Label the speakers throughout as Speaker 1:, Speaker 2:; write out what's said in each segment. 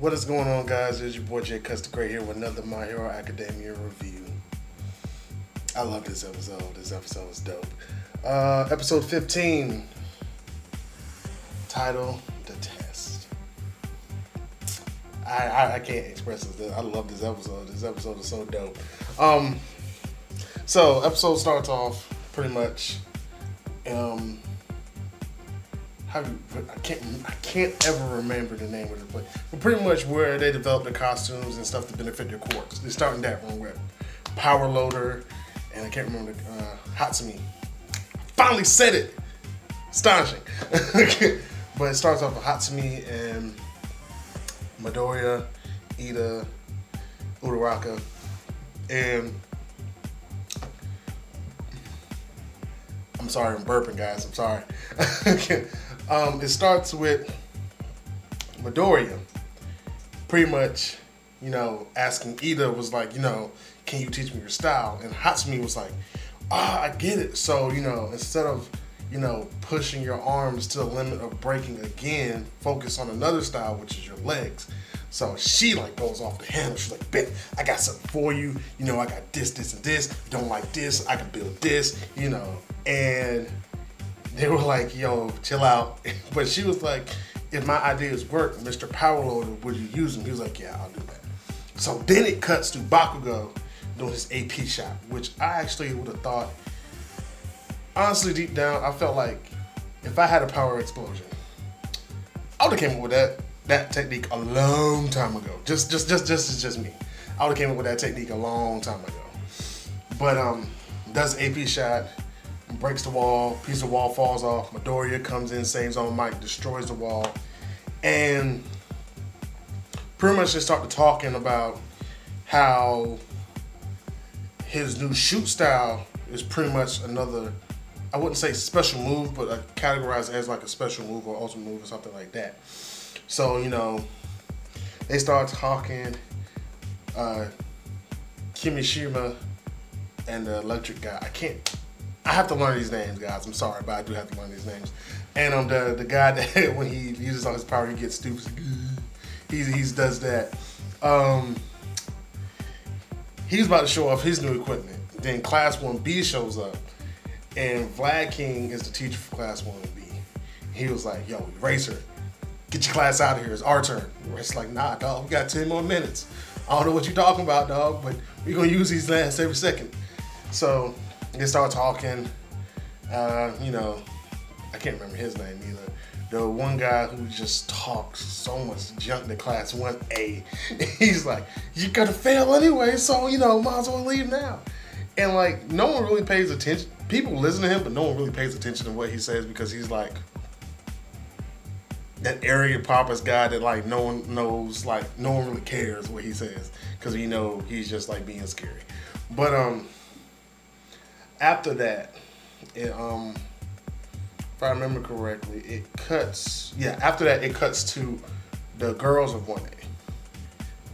Speaker 1: What is going on, guys? It's your boy Jay Custer Gray here with another My Hero Academia review. I love this episode. This episode is dope. Episode 15, title, The Test. I can't express this. I love this episode. This episode is so dope. So episode starts off pretty much. I can't ever remember the name of it, but pretty much where they develop the costumes and stuff to benefit their quirks. They start in that one with Power Loader, and I can't remember Hatsumi. Finally said it. Astonishing. But it starts off with Hatsumi and Midoriya, Ida, Uraraka, and I'm sorry, I'm burping, guys. I'm sorry. It starts with Midoriya pretty much, asking Ida, was like, can you teach me your style? And Hatsumi was like, I get it. So, instead of, pushing your arms to the limit of breaking again, focus on another style, which is your legs. So she goes off the handle. She's like, bet, I got something for you. I got this, this, and this. You don't like this, I can build this, And they were like, yo, chill out. But she was like, if my ideas work, Mr. Power Loader, would you use them? He was like, yeah, I'll do that. So then it cuts to Bakugo doing his AP shot, which I actually would have thought, honestly, deep down, I felt like if I had a power explosion, I would have came up with that technique a long time ago. Just me. I would have came up with that technique a long time ago. But does AP shot, breaks the wall, piece of wall falls off. Midoriya comes in, saves on Mike, destroys the wall, and pretty much they start talking about how his new shoot style is pretty much another, I wouldn't say special move, but categorized as like a special move or ultimate move or something like that. So, they start talking, Kimishima and the electric guy. I have to learn these names, guys. I'm sorry, but I do have to learn these names. And the guy that when he uses all his power, he gets stupid. He does that. He's about to show off his new equipment. Then Class 1B shows up, and Vlad King is the teacher for Class 1B. He was like, yo, Eraser, get your class out of here. It's our turn. It's like, nah, dog, we got 10 more minutes. I don't know what you're talking about, dog, but we're going to use these last every second. So they start talking. I can't remember his name either. The one guy who just talks so much junk to Class 1A. He's like, you're going to fail anyway, so, might as well leave now. And, no one really pays attention. People listen to him, but no one really pays attention to what he says because he's, that arrogant pompous guy that, no one knows, no one really cares what he says because he's just, being scary. But, after that, if I remember correctly, after that it cuts to the girls of 1A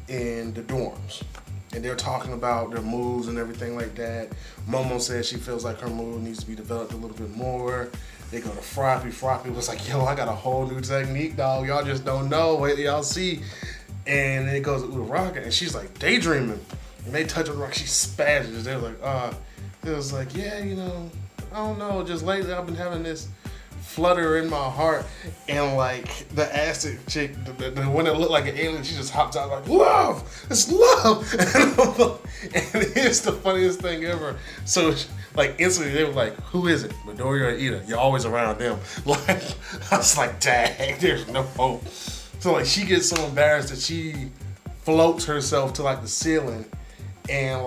Speaker 1: in the dorms. And they're talking about their moves and everything like that. Momo says she feels like her move needs to be developed a little bit more. They go to Froppy. Froppy was like, yo, I got a whole new technique, dog. Y'all just don't know. Wait till y'all see. And then it goes to Uraraka, and she's like daydreaming. And they touch her, she spashes. They're like, it was like, yeah, I don't know. Just lately I've been having this flutter in my heart, and the acid chick, the one that looked like an alien, she just hops out like, love, it's love. And it's the funniest thing ever. So instantly they were like, who is it, Midoriya or Ida? You're always around them. I was like, dang, there's no hope. So she gets so embarrassed that she floats herself to the ceiling, and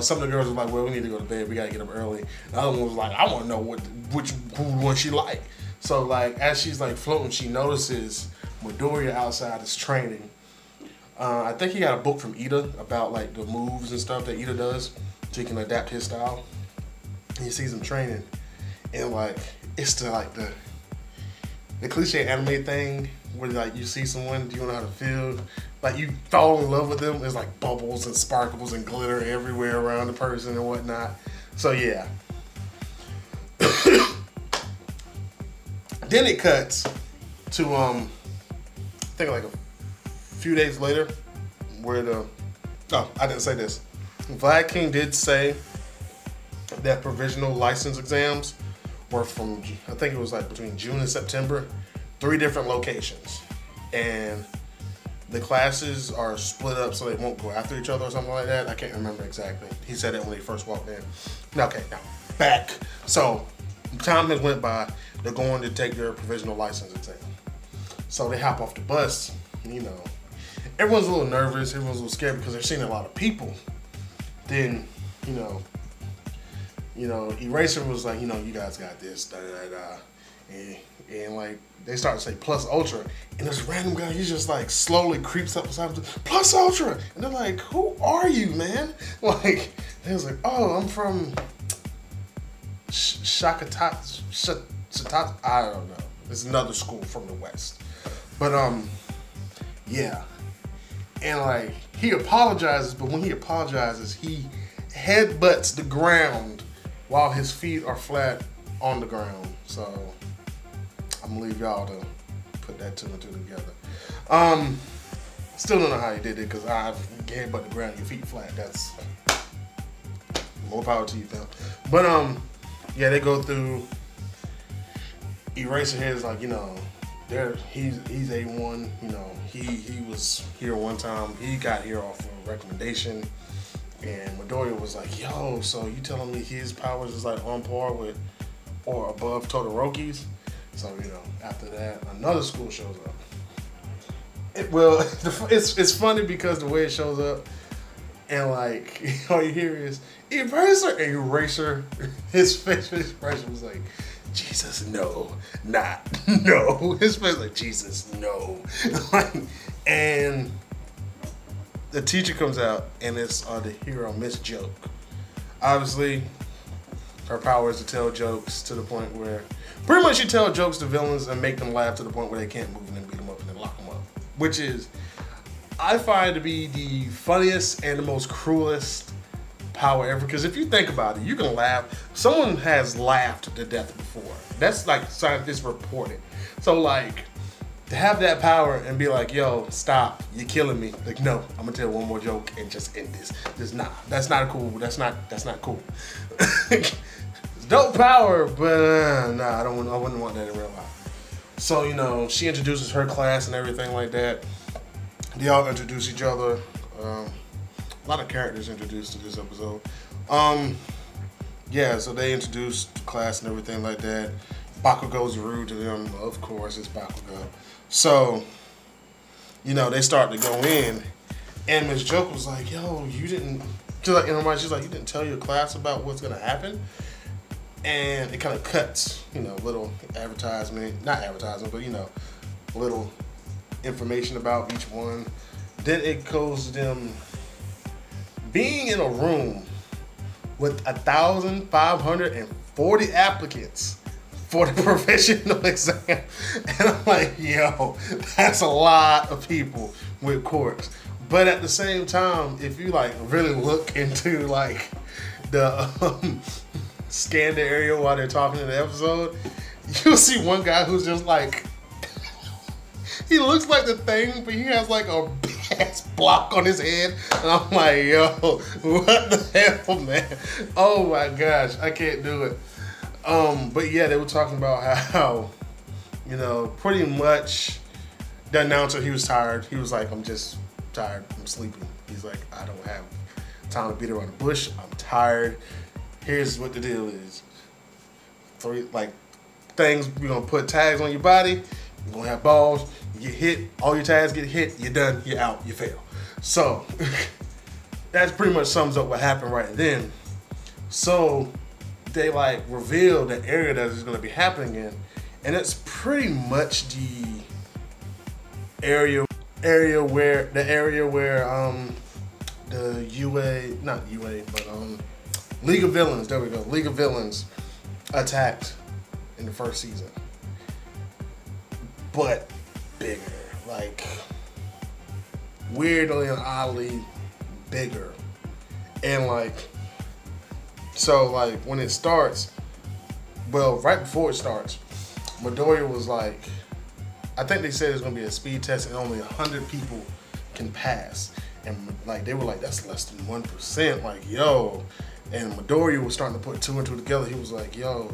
Speaker 1: some of the girls were like, well, we need to go to bed. We got to get up early. The other one was like, I want to know which one she like. So, as she's, floating, she notices Midoriya outside is training. I think he got a book from Ida about, the moves and stuff that Ida does so he can adapt his style. And he sees him training. And, it's the cliche anime thing where, you see someone, you don't know how to feel. You fall in love with them. There's bubbles and sparkles and glitter everywhere around the person and whatnot. So yeah. Then it cuts to I think few days later, where the I didn't say this. Vlad King did say that provisional license exams were from, I think it was like between June and September, 3 different locations, and the classes are split up so they won't go after each other or something like that. I can't remember exactly. He said that when he first walked in. Okay, now back. So time has went by. They're going to take their provisional license exam. So they hop off the bus. You know, everyone's a little nervous. Everyone's a little scared because they're seeing a lot of people. Then, you know, Eraser was like, you know, you guys got this, da da da, and like they start to say Plus Ultra, and this random guy, he just like slowly creeps up beside them, Plus Ultra, and they're like, who are you, man? Like, he was like, oh, I'm from Shakatat, I don't know. It's another school from the West, but yeah, and like he apologizes, but when he apologizes, he headbutts the ground while his feet are flat on the ground. So I'm gonna leave y'all to put that 2 and 2 together. Still don't know how he did it because I headbutt the ground, your feet flat. That's more power to you, fam. But yeah, they go through. Eraserhead is like, you know, he's A1. You know, he was here one time. He got here off of a recommendation. And Midoriya was like, yo, so you telling me his powers is like on par with or above Todoroki's? So, you know, after that, another school shows up. It's funny because the way it shows up, and like, all you hear is, Eraser, his facial expression was like, Jesus, no, not, no. His face was like, Jesus, no. And the teacher comes out, and it's the hero, Miss Joke. Obviously, her power is to tell jokes to the point where, pretty much you tell jokes to villains and make them laugh to the point where they can't move and then beat them up and then lock them up. Which is, I find to be the funniest and the most cruelest power ever. Because if you think about it, you can laugh. Someone has laughed to death before. That's like scientists reported. So like, to have that power and be like, yo, stop, you're killing me. Like, no, I'm gonna tell one more joke and just end this. Just that's not cool. That's not cool. It's dope power, but nah, I wouldn't want that in real life. So, you know, she introduces her class and everything like that. They all introduce each other. A lot of characters introduced to this episode. Yeah, so they introduced the class and everything like that. Bakugo's rude to them. Of course, it's Bakugo. So, you know, they start to go in, and Miss Joke was like, yo, you didn't, she's like, in her mind, she's like, you didn't tell your class about what's gonna happen? And it kind of cuts, you know, little advertisement, not advertisement, but, you know, little information about each one. Then it goes to them being in a room with 1,540 applicants for the professional exam. And I'm like, yo, that's a lot of people with quirks. But at the same time, if you like really look into like the scan the area while they're talking in the episode, you'll see one guy who's just like, he looks like the Thing, but he has like a big ass block on his head. And I'm like, yo, what the hell, man? Oh my gosh, I can't do it. But yeah, they were talking about how, you know, pretty much the announcer, he was tired. He was like, I'm just tired, I'm sleeping. He's like, I don't have time to beat around the bush. I'm tired. Here's what the deal is. 3 like things, we're gonna put tags on your body. You're gonna have balls. You get hit, all your tags get hit, you're done, you're out, you fail. So that pretty much sums up what happened right then. So they like reveal the area that is gonna be happening in, and it's pretty much the area where the League of Villains, there we go, League of Villains attacked in the first season. But bigger, like weirdly and oddly bigger. And like, so like when it starts, well, right before it starts, Midoriya was like, I think they said it's gonna be a speed test and only 100 people can pass. And like they were like, that's less than 1%. Like, yo. And Midoriya was starting to put 2 and 2 together. He was like, yo,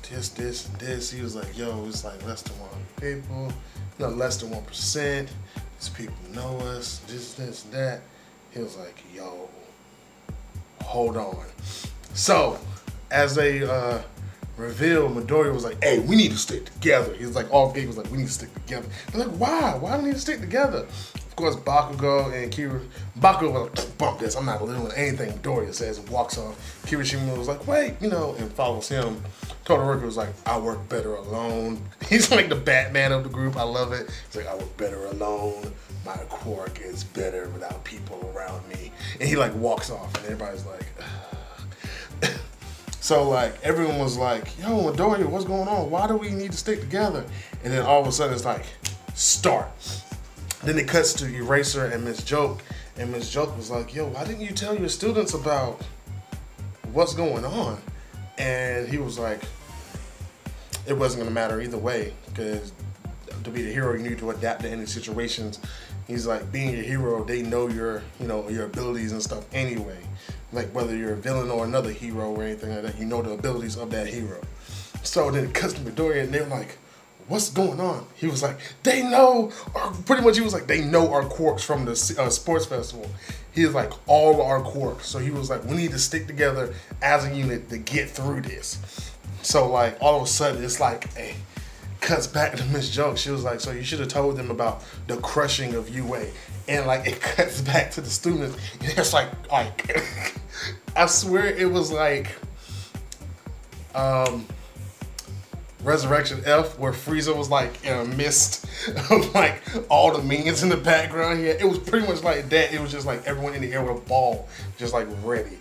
Speaker 1: this, and this. He was like, yo, it's like less than 1 people, less than 1%. These people know us, this, and that. He was like, yo, hold on. So, as they revealed, Midoriya was like, hey, we need to stick together. He was like, all people was like, we need to stick together. They're like, why? Why do we need to stick together? Of course, Bakugo and Bakugo was like, bump this, I'm not listening to anything Midoriya says, and walks off. Kirishima was like, wait, and follows him. Todoroki was like, I work better alone. He's like the Batman of the group. I love it. He's like, I work better alone. My quirk is better without people around me. And he like walks off, and everybody's like, ugh. So like everyone was like, yo, Midoriya, what's going on? Why do we need to stick together? And then all of a sudden it's like, start. Then it cuts to Eraser and Miss Joke, and Miss Joke was like, yo, why didn't you tell your students about what's going on? And he was like, it wasn't gonna matter either way, because to be the hero, you need to adapt to any situations. He's like, being a hero, they know your abilities and stuff anyway. Like whether you're a villain or another hero or anything like that, you know the abilities of that hero. So then it cuts to Midoriya, and they're like, what's going on? He was like, they know, or pretty much he was like, they know our quirks from the sports festival. He was like, all our quirks. So he was like, we need to stick together as a unit to get through this. So like, all of a sudden, it's like, hey, cuts back to Miss Joke. She was like, so you should have told them about the crushing of UA. And like, it cuts back to the students. And it's like, I swear it was like, Resurrection F, where Frieza was like in a mist of like all the minions in the background here. It was pretty much like that. It was just like everyone in the air with a ball, just like ready.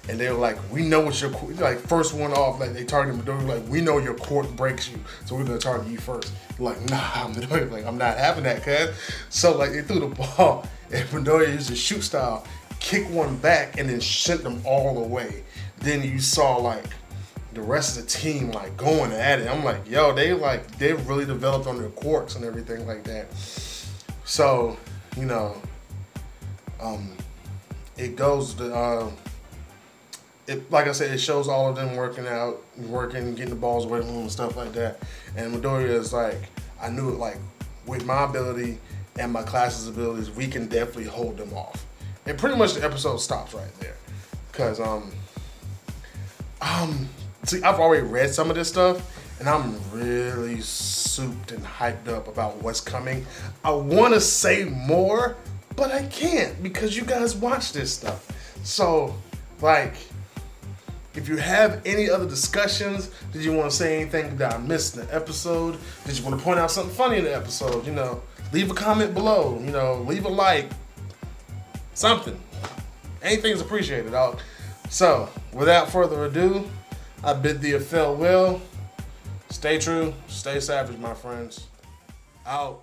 Speaker 1: And they were like, we know what your, like first one off, like they targeted Midoriya, like, we know your quirk breaks you, so we're gonna target you first. Like, nah, Midoriya, like, I'm not having that, cuz. So like they threw the ball, and Midoriya used his shoot style, kicked one back, and then sent them all away. Then you saw like the rest of the team like going at it. I'm like, yo, they really developed on their quirks and everything like that. So, it goes to like I said, it shows all of them working, getting the balls away from them and stuff like that. And Midoriya is like, I knew it, like, with my ability and my class's abilities, we can definitely hold them off. And pretty much the episode stops right there. Cause see, I've already read some of this stuff, and I'm really souped and hyped up about what's coming. I wanna say more, but I can't because you guys watch this stuff. So, like, if you have any other discussions, did you want to say anything that I missed in the episode? Did you want to point out something funny in the episode? Leave a comment below. Leave a like. Something. Anything is appreciated, dog. So, without further ado, I bid thee a farewell. Stay true, stay savage, my friends. Out.